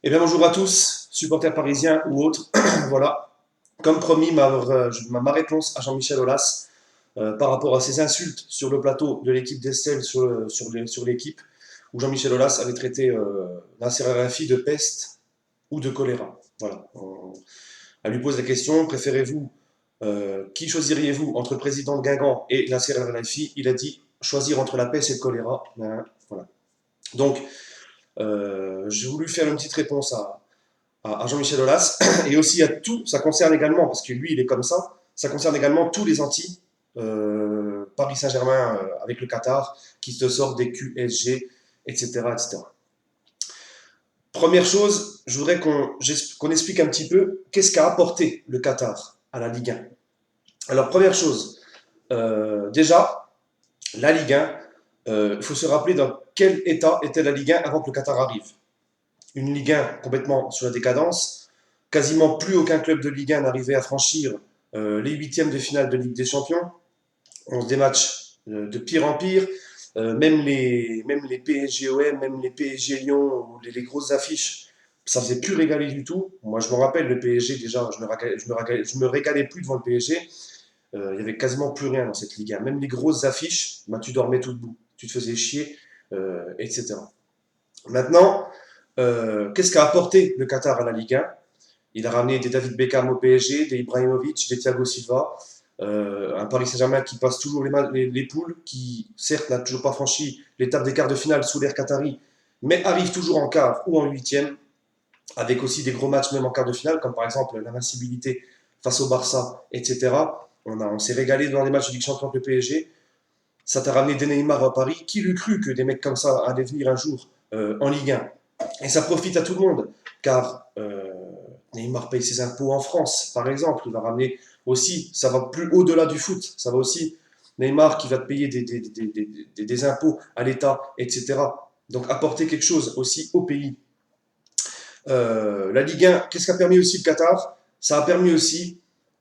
Eh bien, bonjour à tous, supporters parisiens ou autres. Voilà, comme promis, ma réponse à Jean-Michel Aulas par rapport à ses insultes sur le plateau de l'équipe d'Estelle sur l'équipe, où Jean-Michel Aulas avait traité Nasser Al-Khelaifi de peste ou de choléra. Voilà. Elle lui pose la question, préférez-vous, qui choisiriez-vous entre le président de Guingamp et Nasser Al-Khelaifi? Il a dit choisir entre la peste et le choléra. Voilà. Donc, j'ai voulu faire une petite réponse à Jean-Michel Aulas et aussi à tout, ça concerne également, parce que lui il est comme ça concerne également tous les anti Paris Saint-Germain avec le Qatar qui te sortent des QSG, etc., etc. Première chose, je voudrais qu'on explique un petit peu qu'est-ce qu'a apporté le Qatar à la Ligue 1. Alors première chose, déjà, la Ligue 1, il faut se rappeler dans quel état était la Ligue 1 avant que le Qatar arrive. Une Ligue 1 complètement sur la décadence. Quasiment plus aucun club de Ligue 1 n'arrivait à franchir les huitièmes de finale de Ligue des Champions. On se des matchs de pire en pire. Même les PSG-OM, même les PSG-Lyon, les grosses affiches, ça faisait plus régaler du tout. Moi, je me rappelle, le PSG, déjà, je me régalais plus devant le PSG. Il y avait quasiment plus rien dans cette Ligue 1. Même les grosses affiches, bah, tu dormais tout debout. Tu te faisais chier, etc. Maintenant, qu'est-ce qu'a apporté le Qatar à la Ligue 1? Il a ramené des David Beckham au PSG, des Ibrahimovic, des Thiago Silva, un Paris Saint-Germain qui passe toujours les poules, qui certes n'a toujours pas franchi l'étape des quarts de finale sous l'ère Qatari, mais arrive toujours en quart ou en huitième, avec aussi des gros matchs même en quart de finale, comme par exemple l'invincibilité face au Barça, etc. On s'est régalé dans les matchs de Ligue Champion avec le PSG. Ça t'a ramené des Neymar à Paris. Qui l'eût cru que des mecs comme ça allaient venir un jour en Ligue 1? Et ça profite à tout le monde, car Neymar paye ses impôts en France, par exemple. Il va ramener aussi, ça va plus au-delà du foot, ça va aussi Neymar qui va te payer des impôts à l'État, etc. Donc apporter quelque chose aussi au pays. La Ligue 1, qu'est-ce qu'a permis aussi le Qatar? Ça a permis aussi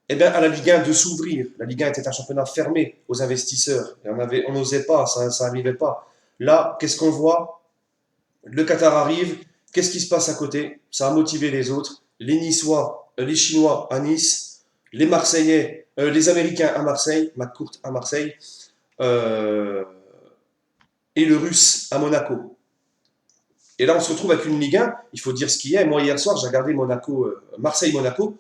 eh bien, à la Ligue 1 de s'ouvrir. La Ligue 1 était un championnat fermé aux investisseurs. Et on n'osait pas, ça n'arrivait pas. Là, qu'est-ce qu'on voit? Le Qatar arrive, qu'est-ce qui se passe à côté? Ça a motivé les autres. Les Niçois, les Chinois à Nice, les Marseillais, les Américains à Marseille, McCourt à Marseille, euh, et le Russe à Monaco. Et là, on se retrouve avec une Ligue 1, il faut dire ce qu'il y a. Moi, hier soir, j'ai regardé Marseille-Monaco.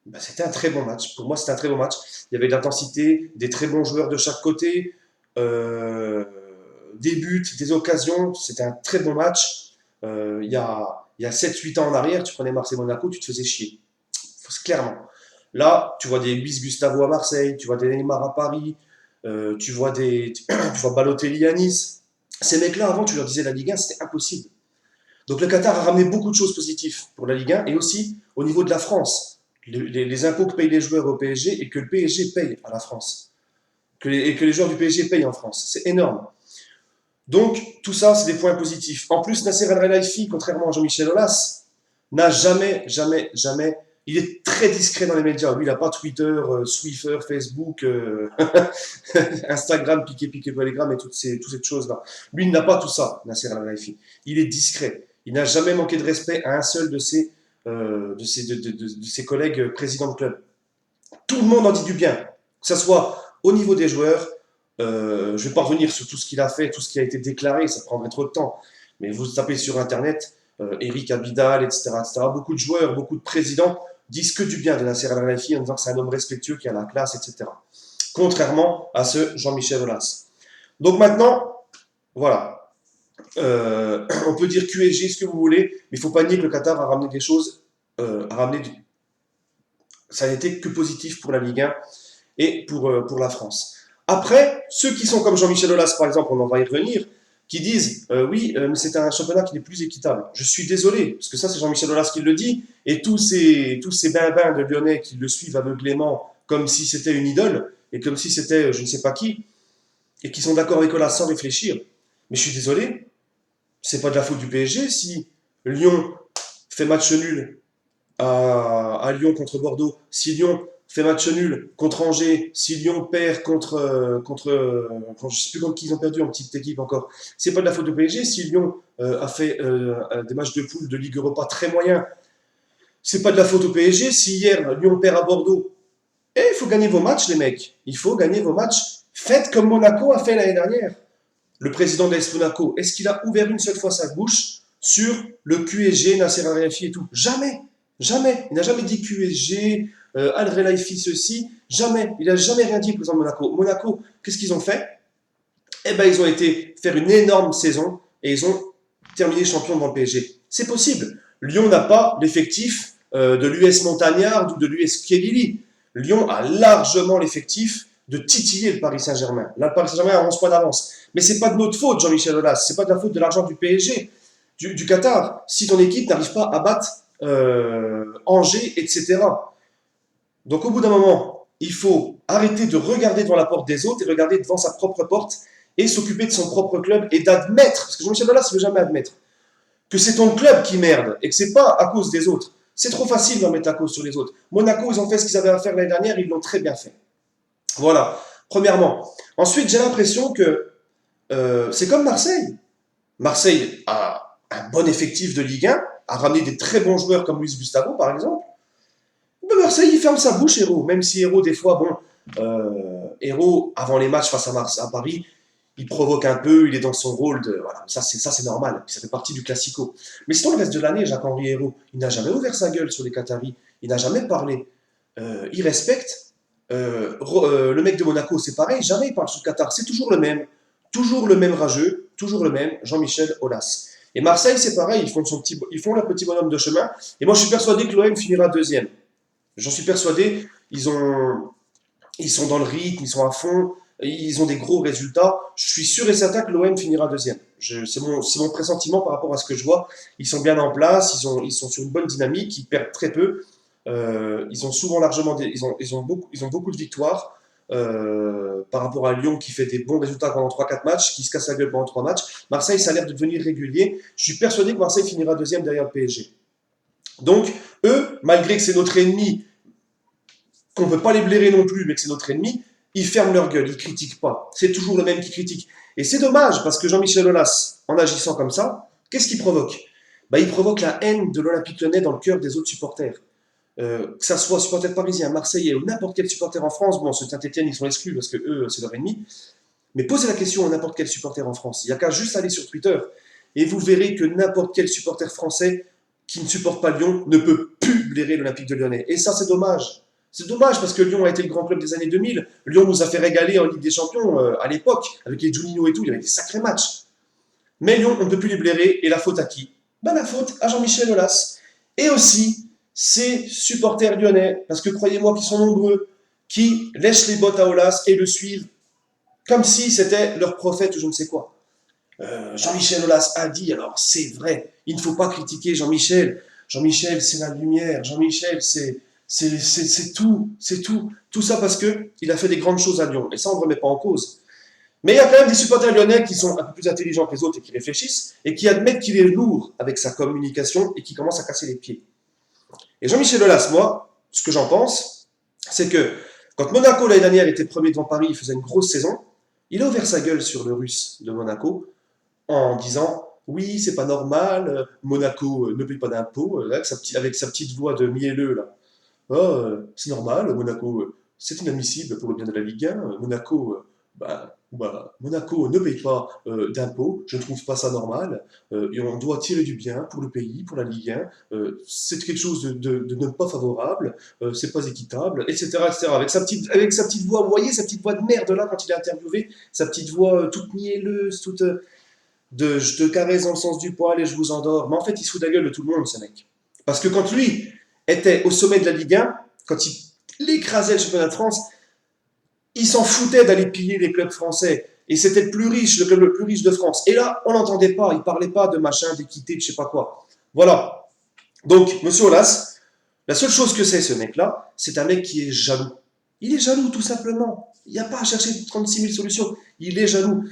Ben, c'était un très bon match. Pour moi, c'était un très bon match. Il y avait de l'intensité, des très bons joueurs de chaque côté, euh, des buts, des occasions. C'était un très bon match. Il y a 7-8 ans en arrière, tu prenais Marseille-Monaco, tu te faisais chier. Clairement. Là, tu vois des Luis Gustavo à Marseille, tu vois des Neymar à Paris, tu vois Balotelli à Nice. Ces mecs-là, avant, tu leur disais la Ligue 1, c'était impossible. Donc le Qatar a ramené beaucoup de choses positives pour la Ligue 1 et aussi au niveau de la France. Les impôts que payent les joueurs au PSG et que le PSG paye à la France. Et que les joueurs du PSG payent en France. C'est énorme. Donc tout ça, c'est des points positifs. En plus, Nasser El-Khelaifi, contrairement à Jean-Michel Aulas, n'a jamais, jamais, jamais. Il est très discret dans les médias. Lui, il n'a pas Twitter, Swiffer, Facebook, Instagram, Piqué, Telegram et toutes ces choses-là. Lui, il n'a pas tout ça, Nasser El-Khelaifi. Il est discret. Il n'a jamais manqué de respect à un seul de ses collègues présidents de club. Tout le monde en dit du bien, que ce soit au niveau des joueurs. Je ne vais pas revenir sur tout ce qu'il a fait, tout ce qui a été déclaré, ça prendrait trop de temps. Mais vous tapez sur Internet, Eric Abidal, etc., etc. Beaucoup de joueurs, beaucoup de présidents disent que du bien de Nasser Al-Khelaifi en disant que c'est un homme respectueux, qui a la classe, etc. Contrairement à ce Jean-Michel Aulas. Donc maintenant, voilà. On peut dire QSG, ce que vous voulez, mais il ne faut pas nier que le Qatar a ramené des choses, ça n'était que positif pour la Ligue 1 et pour la France. Après, ceux qui sont comme Jean-Michel Aulas, par exemple, on en va y revenir, qui disent oui, mais c'est un championnat qui n'est plus équitable. Je suis désolé, parce que ça, c'est Jean-Michel Aulas qui le dit, et tous ces bins de Lyonnais qui le suivent aveuglément comme si c'était une idole, et comme si c'était je ne sais pas qui, et qui sont d'accord avec Aulas sans réfléchir. Mais je suis désolé, c'est pas de la faute du PSG si Lyon fait match nul à Lyon contre Bordeaux, si Lyon fait match nul contre Angers, si Lyon perd je sais plus contre qui ils ont perdu en petite équipe encore, c'est pas de la faute du PSG. Si Lyon a fait des matchs de poule de Ligue Europa très moyens, c'est pas de la faute au PSG. Si hier Lyon perd à Bordeaux, il faut gagner vos matchs, les mecs. Il faut gagner vos matchs. Faites comme Monaco a fait l'année dernière. Le président de l'AS Monaco, est-ce qu'il a ouvert une seule fois sa bouche sur le QSG, Nasser Al-Khelaifi et tout? Jamais. Jamais. Il n'a jamais dit QSG, Al-Khelaifi ceci. Jamais. Il n'a jamais rien dit, le président de Monaco. Monaco, qu'est-ce qu'ils ont fait? Eh ben, ils ont été faire une énorme saison et ils ont terminé champion devant le PSG. C'est possible. Lyon n'a pas l'effectif de l'US Montagnard ou de l'US Kielili. Lyon a largement l'effectif de titiller le Paris Saint-Germain. Là, le Paris Saint-Germain a 11 points d'avance. Mais c'est pas de notre faute, Jean-Michel Aulas. C'est pas de la faute de l'argent du PSG, du Qatar. Si ton équipe n'arrive pas à battre Angers, etc. Donc, au bout d'un moment, il faut arrêter de regarder devant la porte des autres et regarder devant sa propre porte et s'occuper de son propre club et d'admettre, parce que Jean-Michel Aulas ne veut jamais admettre, que c'est ton club qui merde et que c'est pas à cause des autres. C'est trop facile d'en mettre la cause sur les autres. Monaco, ils ont fait ce qu'ils avaient à faire l'année dernière, ils l'ont très bien fait. Voilà, premièrement. Ensuite, j'ai l'impression que c'est comme Marseille. Marseille a un bon effectif de Ligue 1, a ramené des très bons joueurs comme Luis Gustavo, par exemple. Mais Marseille, il ferme sa bouche, Hérault. Même si Hérault, des fois, Hérault, avant les matchs face à Paris, il provoque un peu, il est dans son rôle de. Voilà, ça c'est normal, ça fait partie du classico. Mais sinon, le reste de l'année, Jacques-Henri Hérault, il n'a jamais ouvert sa gueule sur les Qataris, il n'a jamais parlé. Il respecte. Le mec de Monaco, c'est pareil, jamais il parle sur le Qatar, c'est toujours le même rageux, toujours le même, Jean-Michel Aulas. Et Marseille, c'est pareil, ils font leur petit bonhomme de chemin, et moi je suis persuadé que l'OM finira deuxième. J'en suis persuadé, ils sont dans le rythme, ils sont à fond, ils ont des gros résultats. Je suis sûr et certain que l'OM finira deuxième. C'est mon pressentiment par rapport à ce que je vois. Ils sont bien en place, ils sont sur une bonne dynamique, ils perdent très peu. Ils ont souvent largement ils ont beaucoup de victoires par rapport à Lyon qui fait des bons résultats pendant 3-4 matchs, qui se casse la gueule pendant 3 matchs. Marseille, ça a l'air de devenir régulier. Je suis persuadé que Marseille finira deuxième derrière le PSG. Donc, eux, malgré que c'est notre ennemi, qu'on ne peut pas les blairer non plus, mais que c'est notre ennemi, ils ferment leur gueule, ils ne critiquent pas. C'est toujours le même qui critique. Et c'est dommage, parce que Jean-Michel Aulas, en agissant comme ça, qu'est-ce qu'il provoque? Il provoque la haine de l'Olympique Lyonnais dans le cœur des autres supporters. Que ça soit supporter parisien, marseillais ou n'importe quel supporter en France, bon, ceux de Saint-Etienne, ils sont exclus parce que eux, c'est leur ennemi, mais posez la question à n'importe quel supporter en France. Il n'y a qu'à juste aller sur Twitter et vous verrez que n'importe quel supporter français qui ne supporte pas Lyon ne peut plus blairer l'Olympique de Lyonnais. Et ça, c'est dommage. C'est dommage parce que Lyon a été le grand club des années 2000. Lyon nous a fait régaler en Ligue des Champions à l'époque, avec les Juninho et tout, il y avait des sacrés matchs. Mais Lyon, on ne peut plus les blairer. Et la faute à qui? La faute à Jean-Michel Aulas. Et aussi, ces supporters lyonnais, parce que croyez-moi qu'ils sont nombreux, qui lèchent les bottes à Aulas et le suivent comme si c'était leur prophète ou je ne sais quoi. Jean-Michel Aulas a dit, alors c'est vrai, il ne faut pas critiquer Jean-Michel. Jean-Michel, c'est la lumière. Jean-Michel, c'est tout. C'est tout. Tout ça parce qu'il a fait des grandes choses à Lyon. Et ça, on ne remet pas en cause. Mais il y a quand même des supporters lyonnais qui sont un peu plus intelligents que les autres et qui réfléchissent et qui admettent qu'il est lourd avec sa communication et qui commencent à casser les pieds. Et Jean-Michel Aulas, moi, ce que j'en pense, c'est que quand Monaco l'année dernière était premier devant Paris, il faisait une grosse saison, il a ouvert sa gueule sur le Russe de Monaco en disant oui, c'est pas normal, Monaco ne paye pas d'impôts, avec sa petite voix de mielleux là. Oh, c'est normal, Monaco, c'est inadmissible pour le bien de la Ligue 1. Monaco, Monaco ne paye pas d'impôts, je ne trouve pas ça normal. Et on doit tirer du bien pour le pays, pour la Ligue 1. C'est quelque chose de ne pas favorable, c'est pas équitable, etc., etc. Avec sa petite voix, vous voyez, sa petite voix de merde là quand il est interviewé, sa petite voix toute mielleuse, toute je te caresse dans le sens du poil et je vous endors. Mais en fait, il se fout de la gueule de tout le monde, ce mec. Parce que quand lui était au sommet de la Ligue 1, quand il écrasait le championnat de France, il s'en foutait d'aller piller les clubs français. Et c'était le club le plus riche de France. Et là, on n'entendait pas, il parlait pas de machin, d'équité, de je sais pas quoi. Voilà. Donc, monsieur Aulas, la seule chose que c'est ce mec-là, c'est un mec qui est jaloux. Il est jaloux, tout simplement. Il n'y a pas à chercher 36 000 solutions. Il est jaloux.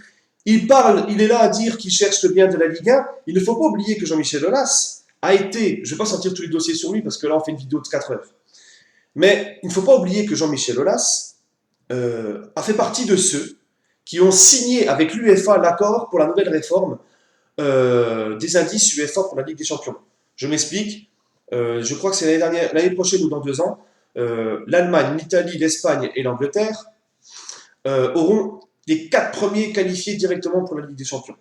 Il parle, il est là à dire qu'il cherche le bien de la Ligue 1. Il ne faut pas oublier que Jean-Michel Aulas a été, je ne vais pas sortir tous les dossiers sur lui parce que là on fait une vidéo de 4 heures. Mais il ne faut pas oublier que Jean-Michel Aulas a fait partie de ceux qui ont signé avec l'UEFA l'accord pour la nouvelle réforme des indices UEFA pour la Ligue des Champions. Je m'explique. Je crois que c'est l'année prochaine ou dans 2 ans. L'Allemagne, l'Italie, l'Espagne et l'Angleterre auront les 4 premiers qualifiés directement pour la Ligue des Champions.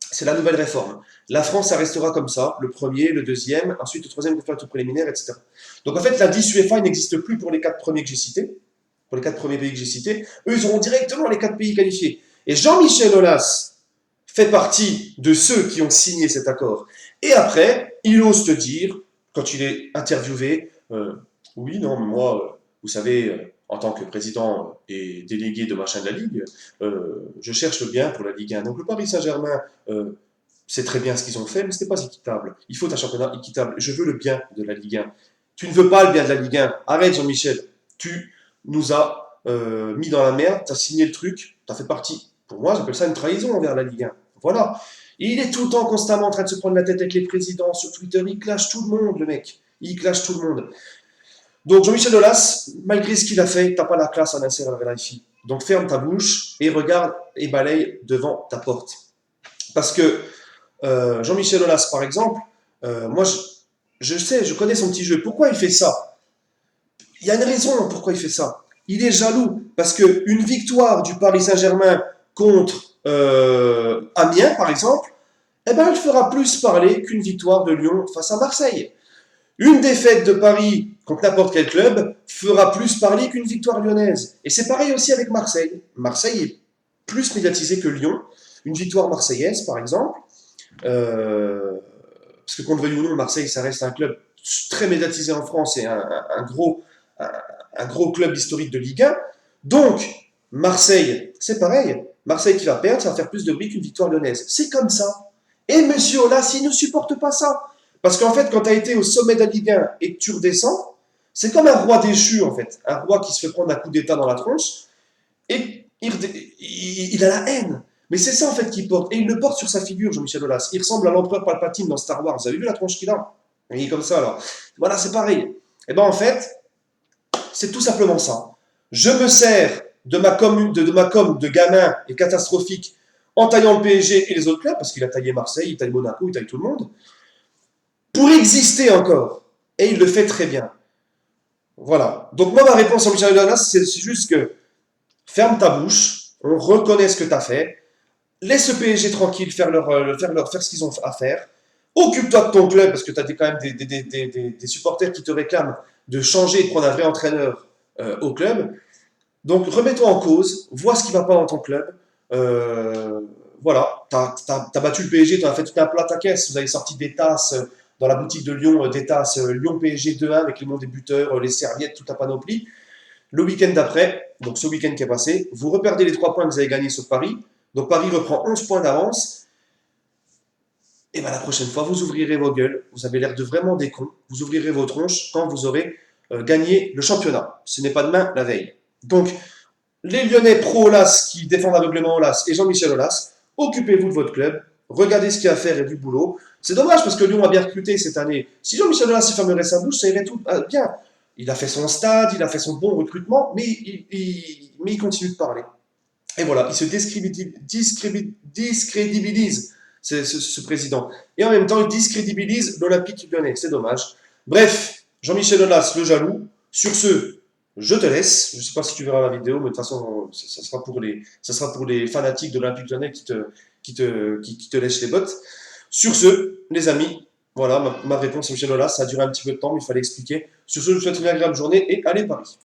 C'est la nouvelle réforme. La France, ça restera comme ça, le premier, le deuxième, ensuite le troisième pour faire le tour préliminaire, etc. Donc en fait, l'indice UEFA n'existe plus pour les 4 premiers que j'ai cités, pour les 4 premiers pays que j'ai cités. Eux, ils auront directement les 4 pays qualifiés. Et Jean-Michel Aulas fait partie de ceux qui ont signé cet accord. Et après, il ose te dire, quand il est interviewé, oui, non, moi, vous savez, en tant que président et délégué de machin de la Ligue, je cherche le bien pour la Ligue 1. Donc le Paris Saint-Germain, c'est très bien ce qu'ils ont fait, mais ce n'est pas équitable. Il faut un championnat équitable. Je veux le bien de la Ligue 1. Tu ne veux pas le bien de la Ligue 1. Arrête, Jean-Michel. Tu nous as mis dans la merde, tu as signé le truc, tu as fait partie. Pour moi, j'appelle ça une trahison envers la Ligue 1. Voilà. Et il est tout le temps constamment en train de se prendre la tête avec les présidents sur Twitter. Il clash tout le monde, le mec. Il clash tout le monde. Donc Jean-Michel Aulas, malgré ce qu'il a fait, t'as pas la classe à Nasser Al-Khelaifi. Donc ferme ta bouche et regarde et balaye devant ta porte. Parce que Jean-Michel Aulas, par exemple, moi je sais, je connais son petit jeu. Pourquoi il fait ça? Il y a une raison pourquoi il fait ça. Il est jaloux parce qu'une victoire du Paris Saint-Germain contre Amiens, par exemple, eh ben, elle fera plus parler qu'une victoire de Lyon face à Marseille. Une défaite de Paris contre n'importe quel club fera plus parler qu'une victoire lyonnaise. Et c'est pareil aussi avec Marseille. Marseille est plus médiatisé que Lyon. Une victoire marseillaise, par exemple, parce que qu'on le veuille ou non, Marseille, ça reste un club très médiatisé en France et un gros club historique de Ligue 1. Donc, Marseille, c'est pareil. Marseille qui va perdre, ça va faire plus de bruit qu'une victoire lyonnaise. C'est comme ça. Et monsieur Aulas, il ne supporte pas ça. Parce qu'en fait, quand tu as été au sommet de la Ligue 1 et que tu redescends, c'est comme un roi déchu, en fait. Un roi qui se fait prendre un coup d'état dans la tronche et il a la haine. Mais c'est ça, en fait, qu'il porte. Et il le porte sur sa figure, Jean-Michel Aulas. Il ressemble à l'empereur Palpatine dans Star Wars. Vous avez vu la tronche qu'il a? Il est comme ça, alors. Voilà, c'est pareil. Et ben en fait, c'est tout simplement ça. Je me sers de ma com de gamin et catastrophique en taillant le PSG et les autres clubs, parce qu'il a taillé Marseille, il taille Monaco, il taille tout le monde, pour exister encore. Et il le fait très bien. Voilà. Donc moi, ma réponse à Michel Aulas, c'est juste que ferme ta bouche, on reconnaît ce que tu as fait, laisse le PSG tranquille faire ce qu'ils ont à faire, occupe-toi de ton club, parce que tu as quand même des supporters qui te réclament de changer et de prendre un vrai entraîneur au club. Donc remets-toi en cause, vois ce qui ne va pas dans ton club. Voilà, tu as battu le PSG, tu as fait tout un plat à caisse, vous avez sorti des tasses dans la boutique de Lyon, des tasses Lyon PSG 2-1 avec les noms des buteurs, les serviettes, toute la panoplie. Le week-end d'après, donc ce week-end qui est passé, vous reperdez les 3 points que vous avez gagnés sur Paris. Donc Paris reprend 11 points d'avance. Et bien la prochaine fois, vous ouvrirez vos gueules. Vous avez l'air de vraiment des cons. Vous ouvrirez vos tronches quand vous aurez gagné le championnat. Ce n'est pas demain, la veille. Donc, les Lyonnais pro-Aulas qui défendent aveuglément Aulas et Jean-Michel Aulas, occupez-vous de votre club. Regardez ce qu'il y a à faire et du boulot. C'est dommage parce que Lyon a bien recruté cette année. Si Jean-Michel Aulas fermerait sa bouche, ça irait tout bien. Il a fait son stade, il a fait son bon recrutement, mais il continue de parler. Et voilà, il se discrédibilise, ce président. Et en même temps, il discrédibilise l'Olympique lyonnais. C'est dommage. Bref, Jean-Michel Aulas, le jaloux. Sur ce, je te laisse. Je ne sais pas si tu verras la vidéo, mais de toute façon, ça sera pour les fanatiques de l'Olympique lyonnais qui te lèchent les bottes. Sur ce, les amis, voilà ma réponse à Michel Aulas. Ça a duré un petit peu de temps, mais il fallait expliquer. Sur ce, je vous souhaite une agréable journée et allez Paris.